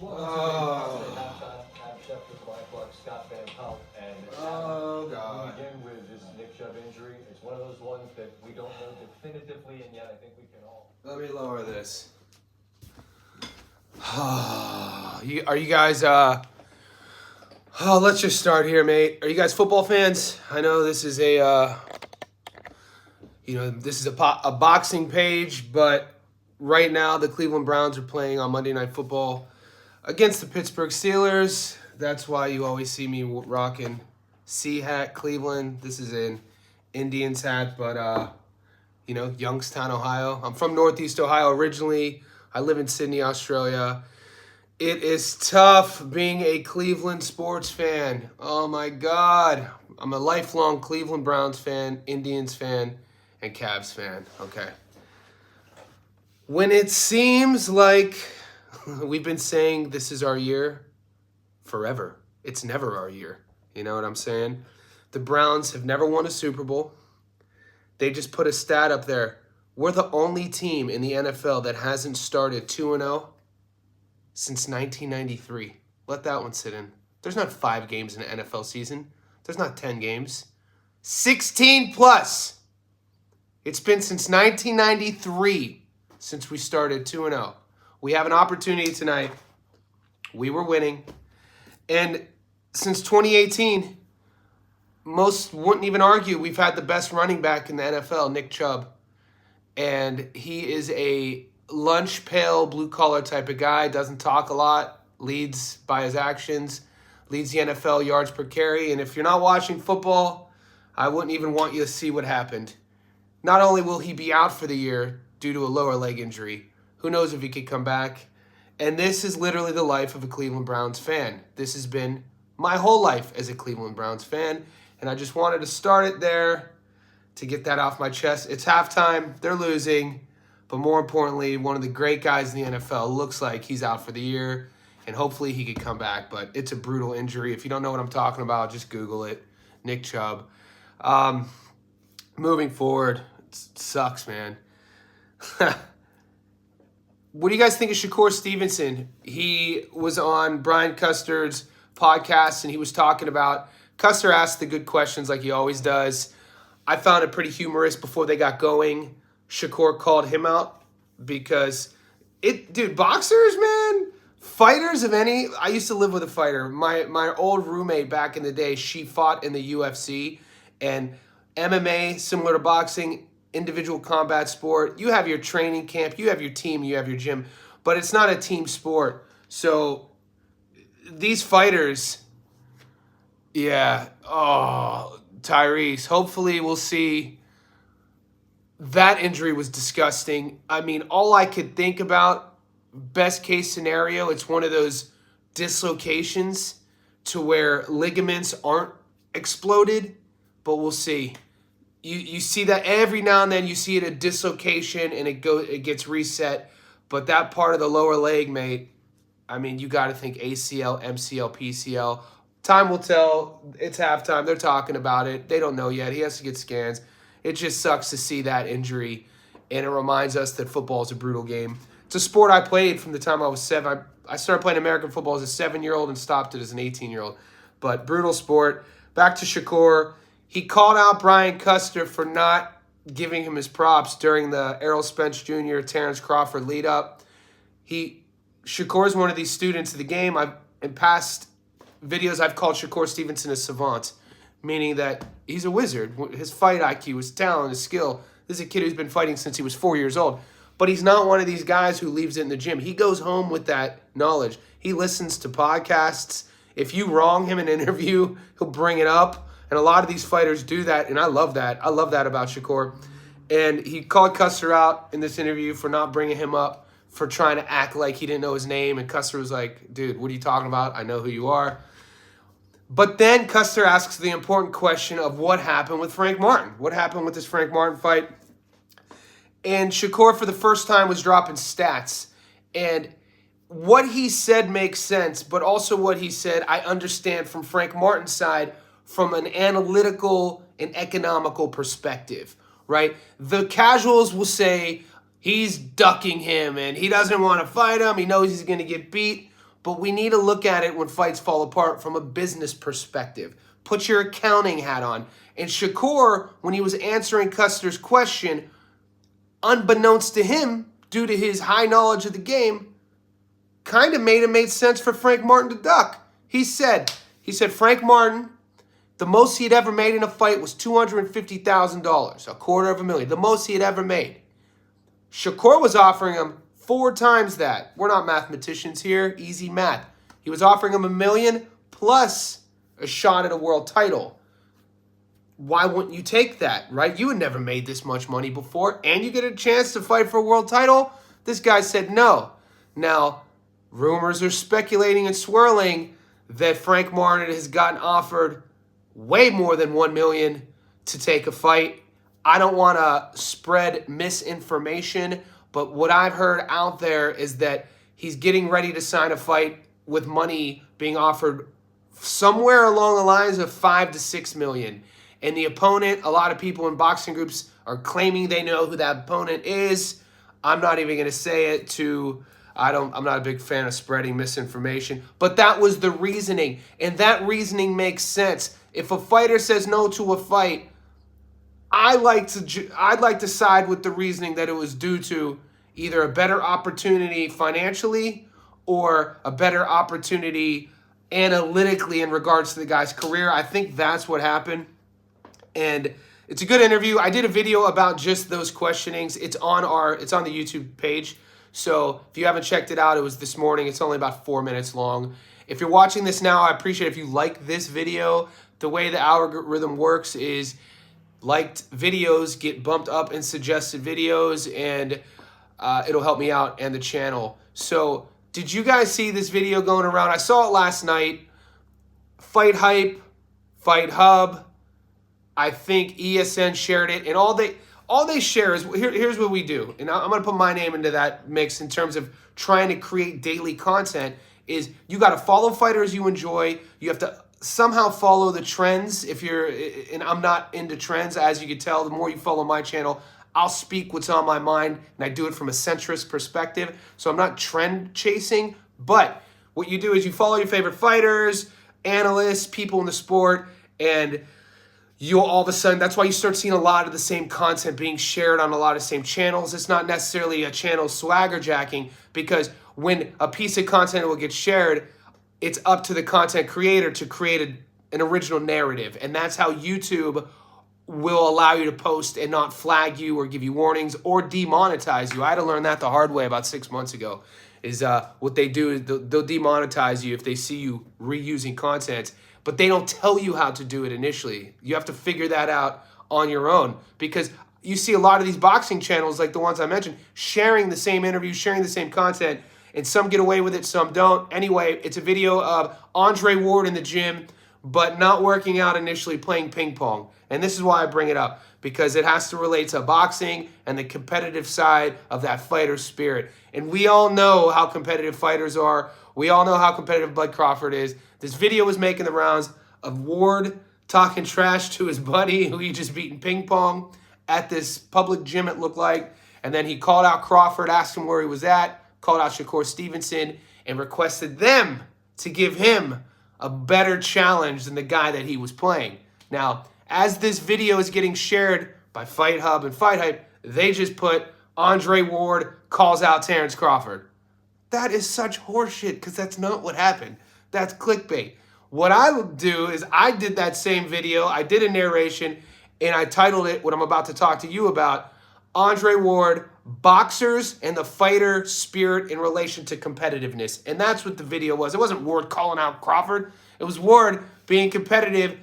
Oh. Oh, God. We begin with this Nick Chubb injury. It's one of those ones that we don't know definitively, and yet I think we can all. Let me lower this. Are you guys, let's just start here, mate. Are you guys football fans? I know this is this is a boxing page, but right now the Cleveland Browns are playing on Monday Night Football against the Pittsburgh Steelers. That's why you always see me rocking C hat Cleveland. This is an Indians hat, but Youngstown, Ohio. I'm from Northeast Ohio originally. I live in Sydney, Australia. It is tough being a Cleveland sports fan. Oh my God. I'm a lifelong Cleveland Browns fan, Indians fan, and Cavs fan. Okay. When it seems like we've been saying this is our year forever, it's never our year. You know what I'm saying? The Browns have never won a Super Bowl. They just put a stat up there. We're the only team in the NFL that hasn't started 2-0 since 1993. Let that one sit in. There's not 5 games in an NFL season. There's not 10 games. 16 plus. It's been since 1993 since we started 2-0. We have an opportunity tonight. We were winning. And since 2018, most wouldn't even argue we've had the best running back in the NFL, Nick Chubb. And he is a lunch pail, blue-collar type of guy, doesn't talk a lot, leads by his actions, leads the NFL yards per carry. And if you're not watching football, I wouldn't even want you to see what happened. Not only will he be out for the year due to a lower leg injury, who knows if he could come back. And this is literally the life of a Cleveland Browns fan. This has been my whole life as a Cleveland Browns fan. And I just wanted to start it there to get that off my chest. It's halftime. They're losing. But more importantly, one of the great guys in the NFL looks like he's out for the year. And hopefully he could come back. But it's a brutal injury. If you don't know what I'm talking about, just Google it. Nick Chubb. Moving forward, it sucks, man. What do you guys think of Shakur Stevenson? He was on Brian Custer's podcast, and he was talking about, Custer asked the good questions like he always does. I found it pretty humorous before they got going. Shakur called him out because boxers, man, fighters of any, I used to live with a fighter. My old roommate back in the day, she fought in the UFC, and MMA, similar to boxing, individual combat sport. You have your training camp, you have your team, you have your gym, but it's not a team sport. So these fighters, Tyrese, hopefully we'll see. That injury was disgusting. I mean, all I could think about, best case scenario, it's one of those dislocations to where ligaments aren't exploded, but we'll see. You see that every now and then, you see it a dislocation and it gets reset. But that part of the lower leg, mate, I mean, you got to think ACL, MCL, PCL. Time will tell. It's halftime. They're talking about it. They don't know yet. He has to get scans. It just sucks to see that injury. And it reminds us that football is a brutal game. It's a sport I played from the time I was 7. I started playing American football as a 7-year-old and stopped it as an 18-year-old. But brutal sport. Back to Shakur. He called out Brian Custer for not giving him his props during the Errol Spence Jr., Terrence Crawford lead-up. Shakur is one of these students of the game. In past videos, I've called Shakur Stevenson a savant, meaning that he's a wizard. His fight IQ, his talent, his skill. This is a kid who's been fighting since he was 4 years old. But he's not one of these guys who leaves it in the gym. He goes home with that knowledge. He listens to podcasts. If you wrong him in an interview, he'll bring it up. And a lot of these fighters do that, and I love that. I love that about Shakur. And he called Custer out in this interview for not bringing him up, for trying to act like he didn't know his name. And Custer was like, dude, what are you talking about? I know who you are. But then Custer asks the important question of what happened with Frank Martin. What happened with this Frank Martin fight? And Shakur, for the first time, was dropping stats. And what he said makes sense, but also what he said, I understand from Frank Martin's side, from an analytical and economical perspective, right? The casuals will say he's ducking him and he doesn't want to fight him. He knows he's going to get beat. but we need to look at it when fights fall apart from a business perspective. Put your accounting hat on. And Shakur, when he was answering Custer's question, unbeknownst to him, due to his high knowledge of the game, kind of made sense for Frank Martin to duck. He said, Frank Martin, the most he'd ever made in a fight was $250,000, $250,000, the most he had ever made. Shakur was offering him 4 times that. We're not mathematicians here, easy math. He was offering him $1 million plus a shot at a world title. Why wouldn't you take that, right? You had never made this much money before, and you get a chance to fight for a world title? This guy said no. Now, rumors are speculating and swirling that Frank Martin has gotten offered way more than $1 million to take a fight. I don't want to spread misinformation, but what I've heard out there is that he's getting ready to sign a fight with money being offered somewhere along the lines of $5 to $6 million. And the opponent, a lot of people in boxing groups are claiming they know who that opponent is. I'm not even going to say it I'm not a big fan of spreading misinformation, but that was the reasoning. And that reasoning makes sense. If a fighter says no to a fight, I'd like to side with the reasoning that it was due to either a better opportunity financially or a better opportunity analytically in regards to the guy's career. I think that's what happened. And it's a good interview. I did a video about just those questionings. It's on the YouTube page. So if you haven't checked it out, it was this morning. It's only about 4 minutes long. If you're watching this now, I appreciate if you like this video. The way the algorithm works is liked videos get bumped up in suggested videos, and it'll help me out and the channel. So did you guys see this video going around? I saw it last night. Fight Hype, Fight Hub, I think ESN shared it, and all they share is, here's what we do, and I'm going to put my name into that mix in terms of trying to create daily content, is you got to follow fighters you enjoy. You have to somehow follow the trends. And I'm not into trends, as you can tell. The more you follow my channel, I'll speak what's on my mind, and I do it from a centrist perspective. So I'm not trend chasing, but what you do is you follow your favorite fighters, analysts, people in the sport, and you'll all of a sudden, that's why you start seeing a lot of the same content being shared on a lot of the same channels. It's not necessarily a channel swagger jacking, because when a piece of content will get shared, it's up to the content creator to create an original narrative. And that's how YouTube will allow you to post and not flag you or give you warnings or demonetize you. I had to learn that the hard way about 6 months ago. Is what they do is they'll demonetize you if they see you reusing content, but they don't tell you how to do it initially. You have to figure that out on your own, because you see a lot of these boxing channels, like the ones I mentioned, sharing the same interviews, sharing the same content, and some get away with it, some don't. Anyway, it's a video of Andre Ward in the gym, but not working out initially, playing ping pong. And this is why I bring it up, because it has to relate to boxing and the competitive side of that fighter spirit. And we all know how competitive fighters are. We all know how competitive Bud Crawford is. This video was making the rounds of Ward talking trash to his buddy who he just beat in ping pong at this public gym, it looked like. And then he called out Crawford, asked him where he was at, called out Shakur Stevenson, and requested them to give him a better challenge than the guy that he was playing. Now, as this video is getting shared by Fight Hub and Fight Hype, they just put Andre Ward calls out Terrence Crawford. That is such horseshit, because that's not what happened. That's clickbait. What I would do is I did that same video. I did a narration, and I titled it what I'm about to talk to you about, Andre Ward, Boxers and the Fighter Spirit in Relation to Competitiveness. And that's what the video was. It wasn't Ward calling out Crawford. It was Ward being competitive,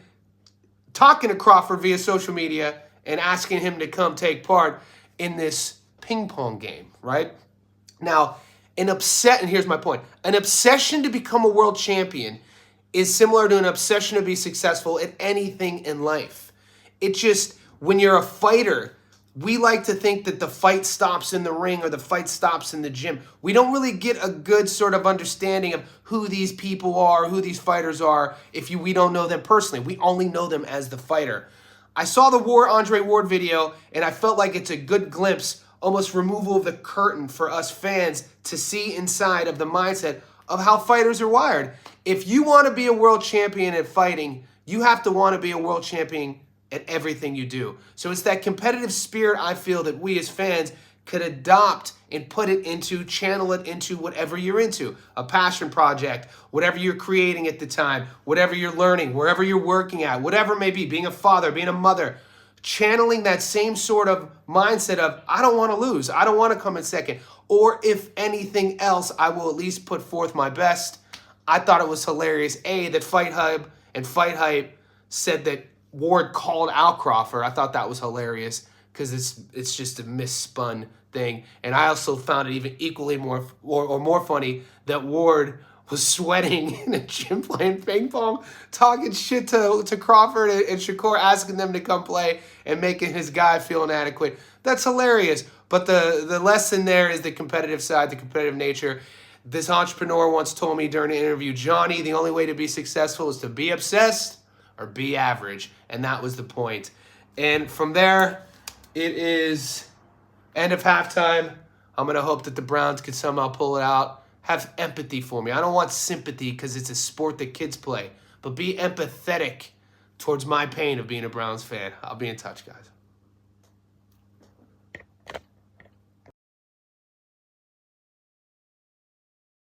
talking to Crawford via social media and asking him to come take part in this ping pong game, right? Now, and here's my point. An obsession to become a world champion is similar to an obsession to be successful at anything in life. It just, when you're a fighter, we like to think that the fight stops in the ring or the fight stops in the gym. We don't really get a good sort of understanding of who these people are, who these fighters are, if we don't know them personally. We only know them as the fighter. I saw the Andre Ward video, and I felt like it's a good glimpse, almost removal of the curtain for us fans to see inside of the mindset of how fighters are wired. If you want to be a world champion at fighting, you have to want to be a world champion at everything you do. So it's that competitive spirit I feel that we as fans could adopt and put it into, channel it into whatever you're into. A passion project, whatever you're creating at the time, whatever you're learning, wherever you're working at, whatever it may be, being a father, being a mother, channeling that same sort of mindset of, I don't want to lose, I don't want to come in second, or if anything else, I will at least put forth my best. I thought it was hilarious, that Fight Hub and Fight Hype said that Ward called out Crawford. I thought that was hilarious because it's just a misspun thing. And I also found it even equally more funny that Ward was sweating in the gym playing ping pong, talking shit to Crawford and Shakur, asking them to come play and making his guy feel inadequate. That's hilarious. But the lesson there is the competitive side, the competitive nature. This entrepreneur once told me during an interview, Johnny, the only way to be successful is to be obsessed or be average. And that was the point. And from there, it is end of halftime. I'm going to hope that the Browns could somehow pull it out. Have empathy for me. I don't want sympathy because it's a sport that kids play. But be empathetic towards my pain of being a Browns fan. I'll be in touch, guys.